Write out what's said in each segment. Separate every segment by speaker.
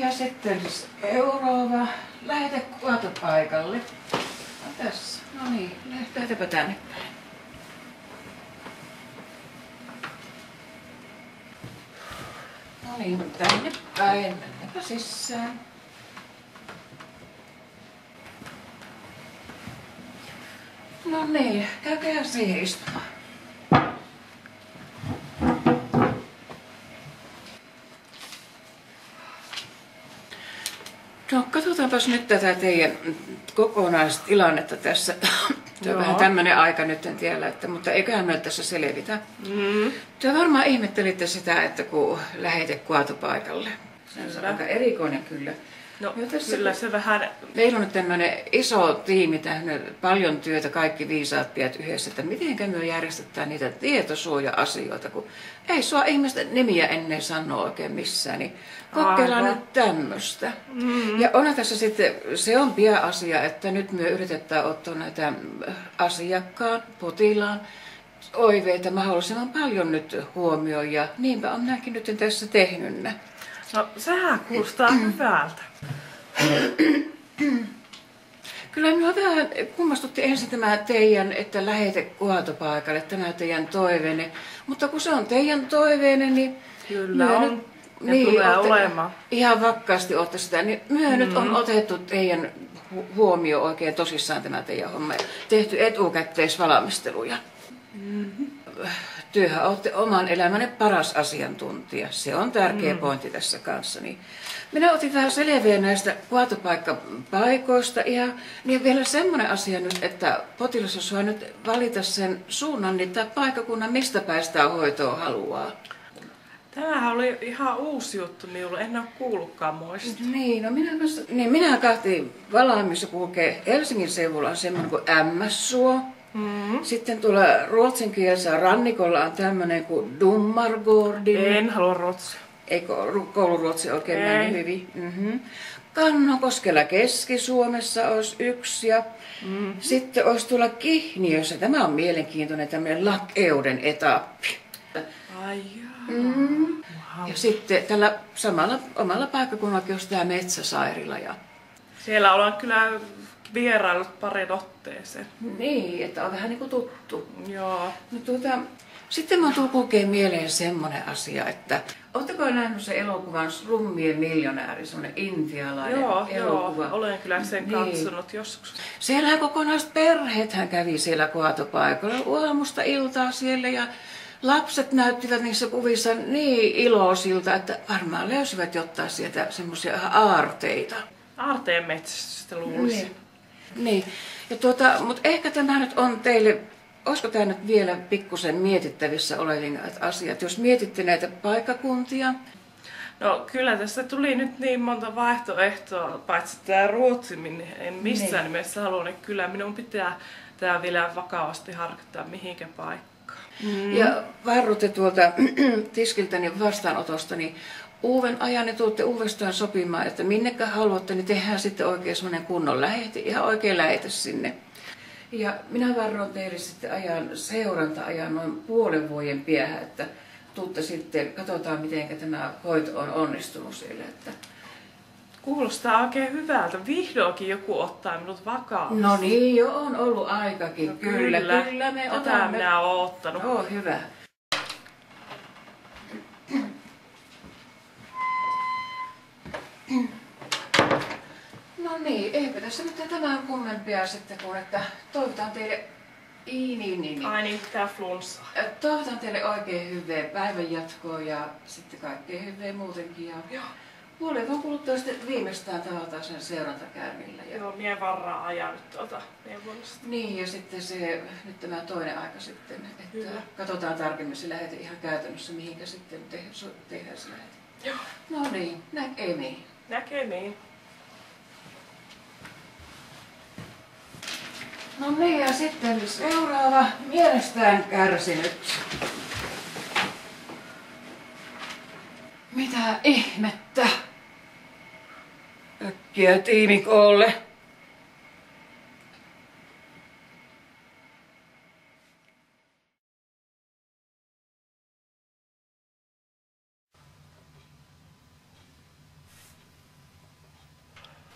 Speaker 1: Ja sitten seuraava lähete kaatopaikalle. No tässä. No niin, lähdetäänpä tänne päin. No niin, tänne päin. Mennäpä sisään. No niin, käykää siihen istumaan. No, katsotaanpas nyt tätä teidän kokonaistilannetta tässä. Tämä on vähän tämmöinen aika nyt en tiedä, mutta eiköhän me tässä selvitä. Te varmaan ihmettelitte sitä, että kun lähete kaatopaikalle. Se on aika erikoinen kyllä.
Speaker 2: No kyllä se vähän...
Speaker 1: Meillä on nyt tämmöinen iso tiimi tehnyt paljon työtä, kaikki viisaat piät yhdessä, että miten me järjestetään niitä tietosuoja-asioita, kun ei sua ihmisten nimiä ennen sanoa oikein missään, niin kokeillaan nyt tämmöistä. Ja onhan tässä sitten, se on pian asia, että nyt me yritetään ottaa näitä asiakkaan, potilaan oiveita mahdollisimman paljon nyt huomioon ja niinpä on minäkin nyt tässä tehnyt.
Speaker 2: No sehän kuulostaa hyvältä.
Speaker 1: Kyllä minua vähän kummastutti ensin tämä teidän, että lähete kaatopaikalle, tämä teidän toiveenne. Mutta kun se on teidän toiveenne, niin...
Speaker 2: Kyllä on. Ja niin, tulee olemaan.
Speaker 1: Ihan vakkaasti olette sitä. Niin nyt on otettu teidän huomioon oikein tosissaan tämä teidän homma. Tehty etukäteisvalmisteluja. Työhän olette oman elämänne paras asiantuntija. Se on tärkeä pointti tässä kanssa. Niin minä otin vähän selviä näistä kaatopaikkapaikoista. Niin vielä semmoinen asia nyt, että potilas osaa nyt valita sen suunnan tai paikkakunnan, mistä päästään hoitoon haluaa.
Speaker 2: Tämähän oli ihan uusi juttu minulle, en ole kuullutkaan muista.
Speaker 1: Niin, no minä kahtiin Valaimissa kulkee Helsingin seudulla on semmoinen kuin MS-suo. Sitten tuolla ruotsinkielisellä rannikolla on tämmöinen kuin Dummargården.
Speaker 2: En halua ruotsia.
Speaker 1: Eikö kouluruotsi oikein mennyt hyvin? Kannonkoskella Keski-Suomessa olisi yksi ja sitten olisi tuolla Kihniössä. Tämä on mielenkiintoinen tämmöinen Lakeuden etappi.
Speaker 2: Ai jaa.
Speaker 1: Ja sitten tällä samalla omalla paikkakunnallakin olisi tämä Metsäsairila.
Speaker 2: Siellä ollaan kyllä vierailut parin otteeseen.
Speaker 1: Niin, että on vähän niin kuin tuttu.
Speaker 2: Joo.
Speaker 1: No sitten minun tuli kokeen mieleen semmoinen asia, että oletteko nähnyt se elokuvan Slummien miljonääri, semmoinen intialainen elokuva?
Speaker 2: Joo, olen kyllä sen katsonut joskus.
Speaker 1: Siellä kokonaiset perheethän kävi siellä kaatopaikalla aamusta iltaa siellä ja lapset näyttivät niissä kuvissa niin iloisilta, että varmaan löysivät jotain sieltä semmoisia aarteita.
Speaker 2: Aarteen metsästä luulisin.
Speaker 1: Niin. Ja mutta ehkä tämä nyt on teille, olisiko tämä nyt vielä pikkusen mietittävissä olevia asiat, jos mietitte näitä paikkakuntia?
Speaker 2: No kyllä tässä tuli nyt niin monta vaihtoehtoa, paitsi tämä Ruotsi, minne en missään nimessä halua, niin kyllä minun pitää tämä vielä vakavasti harkita mihinkä paikkaan.
Speaker 1: Ja varrutte tuolta tiskiltäni vastaanotosta, niin uuden ajan ne tuutte uudestaan sopimaan, että minnekä haluatte, niin tehdään sitten oikein semmoinen kunnon lähete, ihan oikein lähete sinne. Ja minä varroin teille sitten seuranta-ajan noin puolen vuoden päähän, että tuutte sitten, katsotaan miten tämä hoito on onnistunut siellä. Että...
Speaker 2: Kuulostaa oikein hyvältä. Vihdoinkin joku ottaa minut vakavasti.
Speaker 1: No niin, jo on ollut aikakin. No, kyllä me
Speaker 2: otamme.
Speaker 1: Tätä
Speaker 2: minä olen ottanut.
Speaker 1: Oo, hyvä. No niin, eipä tässä nyt tämän kummempia sitten, kun että toivotan teille...
Speaker 2: Ai niin, tää flunssa.
Speaker 1: Toivotan teille oikein hyvää päivän jatkoa ja sitten kaikkea hyvää muutenkin. Ja puolen vuoden kuluttua sitten viimeistään tavataan sen seurantakäynnillä.
Speaker 2: Joo, mie varraa ajaa nyt neuvonnasta.
Speaker 1: Niin, ja sitten nyt tämä toinen aika sitten, että katsotaan tarkemmin se lähete ihan käytännössä, mihinkä sitten tehdään se lähete.
Speaker 2: Joo.
Speaker 1: No niin, näkemiin.
Speaker 2: Näkemiin.
Speaker 1: No niin, ja sitten seuraava mielestään kärsinyt. Mitä ihmettä? Äkkiä tiimikoolle.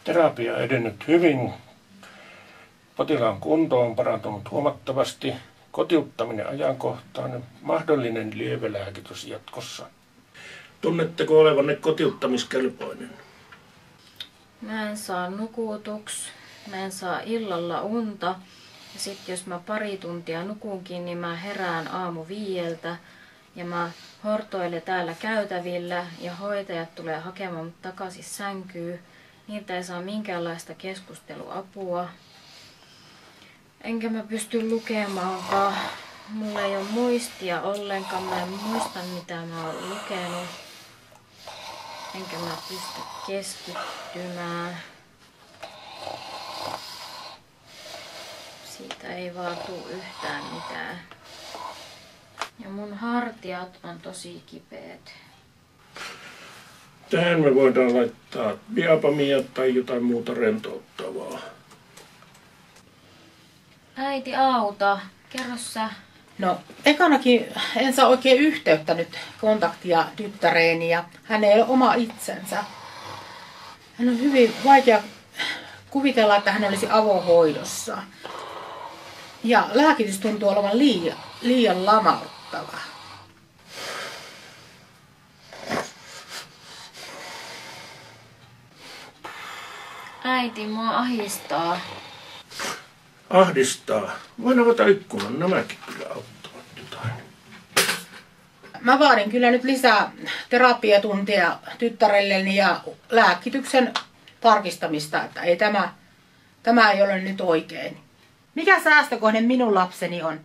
Speaker 3: Terapia on edennyt hyvin. Potilaan kunto on parantunut huomattavasti. Kotiuttaminen ajankohtainen, mahdollinen lievälääkitys jatkossa. Tunnetteko olevanne kotiuttamiskelpoinen?
Speaker 4: Mä en saa nukutuksi, mä en saa illalla unta. Ja sitten jos mä pari tuntia nukunkin, niin mä herään aamu 5 ja mä hortoilen täällä käytävillä ja hoitajat tulee hakemaan mut takaisin sänkyyn. Niiltä ei saa minkäänlaista keskusteluapua. Enkä mä pysty lukemaankaan. Mulla ei ole muistia ollenkaan. Mä en muista mitä mä oon lukenut. Enkä mä pysty keskittymään. Siitä ei vaan tuu yhtään mitään. Ja mun hartiat on tosi kipeät.
Speaker 3: Tähän me voidaan laittaa diapamia tai jotain muuta rentouttavaa.
Speaker 4: Äiti auta, kerro sä.
Speaker 5: No, ekanakin en saa oikein yhteyttä nyt kontaktia tyttäreeni ja hän ei ole oma itsensä. Hän on hyvin vaikea kuvitella, että hän olisi avohoidossa. Ja lääkitys tuntuu olevan liian lamauttava.
Speaker 4: Äiti, mua ahdistaa.
Speaker 3: Ahdistaa. Voin avata ikkunan, nämäkin kyllä auttavat jotain.
Speaker 5: Mä vaadin kyllä nyt lisää terapiatuntia tyttärelleni ja lääkityksen tarkistamista, että ei tämä ei ole nyt oikein. Mikä säästökohde minun lapseni on?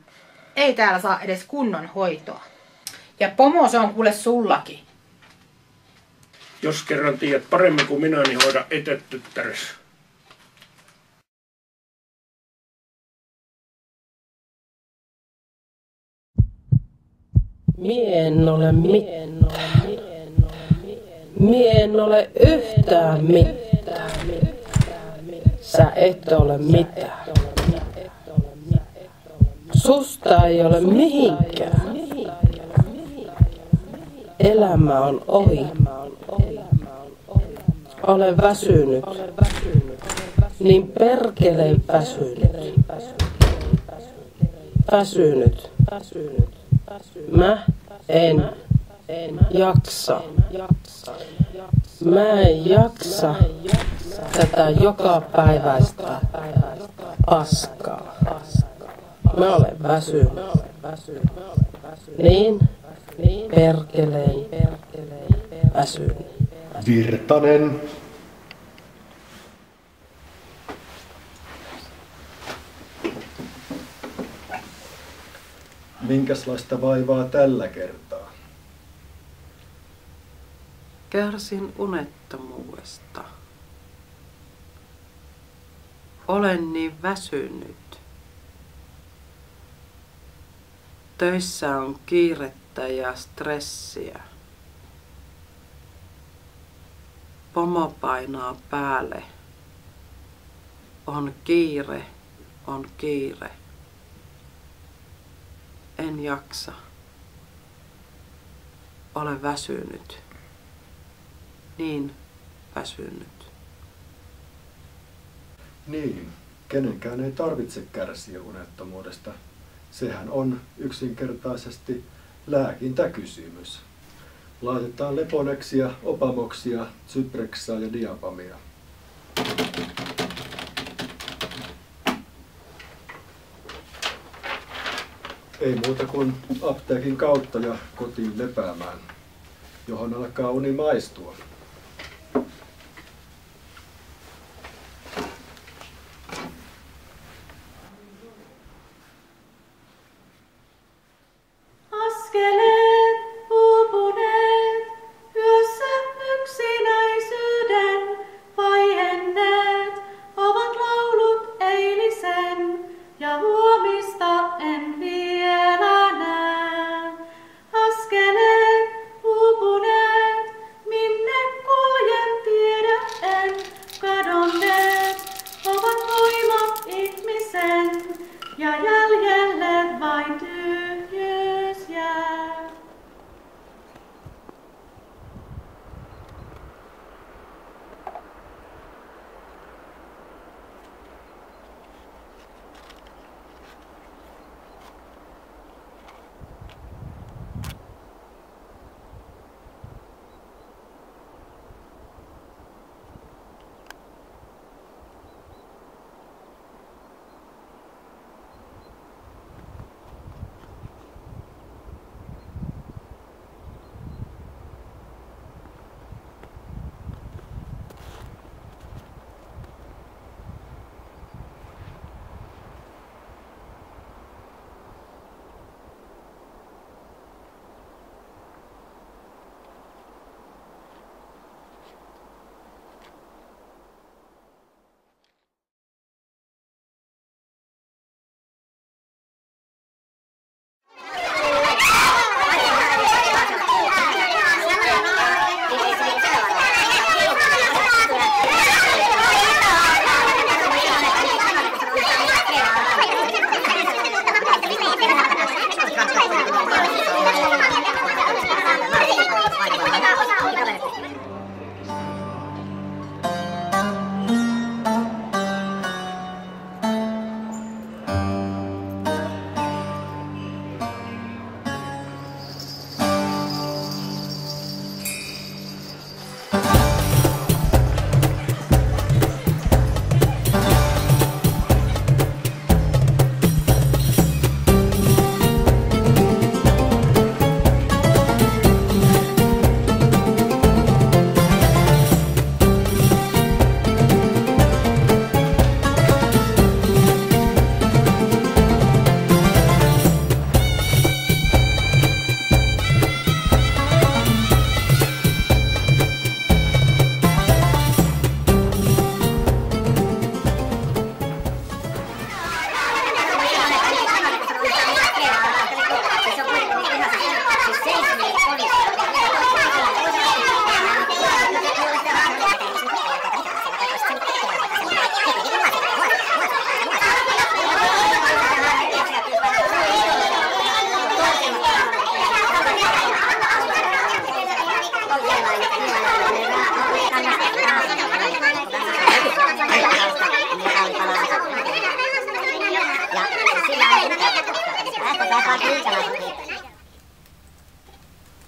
Speaker 5: Ei täällä saa edes kunnon hoitoa. Ja pomo se on kuule sullakin.
Speaker 3: Jos kerran tiedät paremmin kuin minä, niin hoida itse tyttäres.
Speaker 6: Mie en ole yhtään mitään. Sä et ole mitään. Susta ei ole mihinkään. Elämä on ohi. Olen väsynyt. Niin perkeleen väsynyt. Mä en jaksa. Mä en jaksa tätä jokapäiväistä paskaa. Mä olen väsynyt. Niin perkeleen väsynyt.
Speaker 7: Virtanen. Minkälaista vaivaa tällä kertaa?
Speaker 6: Kärsin unettomuudesta. Olen niin väsynyt. Töissä on kiirettä ja stressiä. Pomo painaa päälle. On kiire, on kiire. En jaksa. Olen väsynyt. Niin väsynyt.
Speaker 7: Niin, kenenkään ei tarvitse kärsiä unettomuudesta. Sehän on yksinkertaisesti lääkintäkysymys. Laitetaan Leponexia, Opamoksia, Zyprexaa ja Diapamia. Ei muuta kuin apteekin kautta ja kotiin lepäämään, johon alkaa uni maistua.
Speaker 8: Minne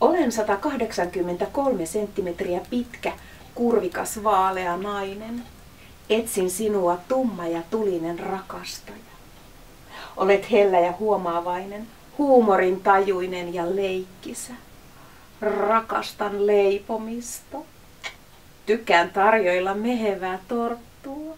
Speaker 8: Olen 183 senttimetriä pitkä, kurvikas vaalea nainen. Etsin sinua tumma ja tulinen rakastaja. Olet hellä ja huomaavainen, huumorin tajuinen ja leikkisä. Rakastan leipomista. Tykkään tarjoilla mehevää torttua.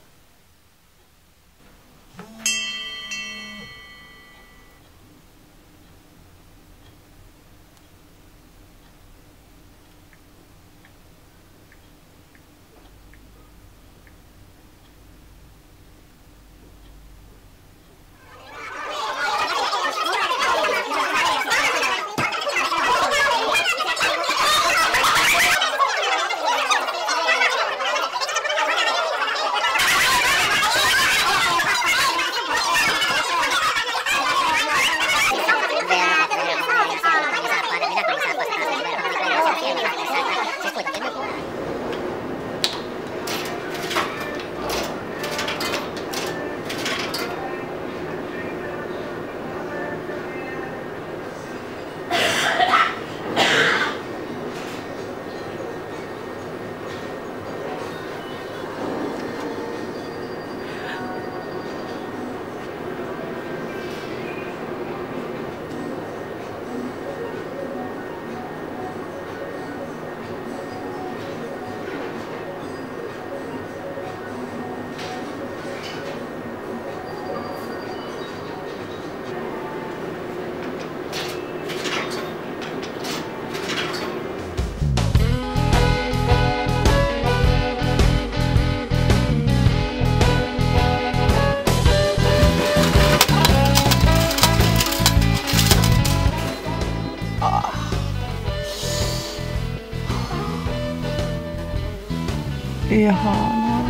Speaker 6: Ihanaa.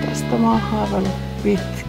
Speaker 6: Tästä mä oon haaveillut pitkään.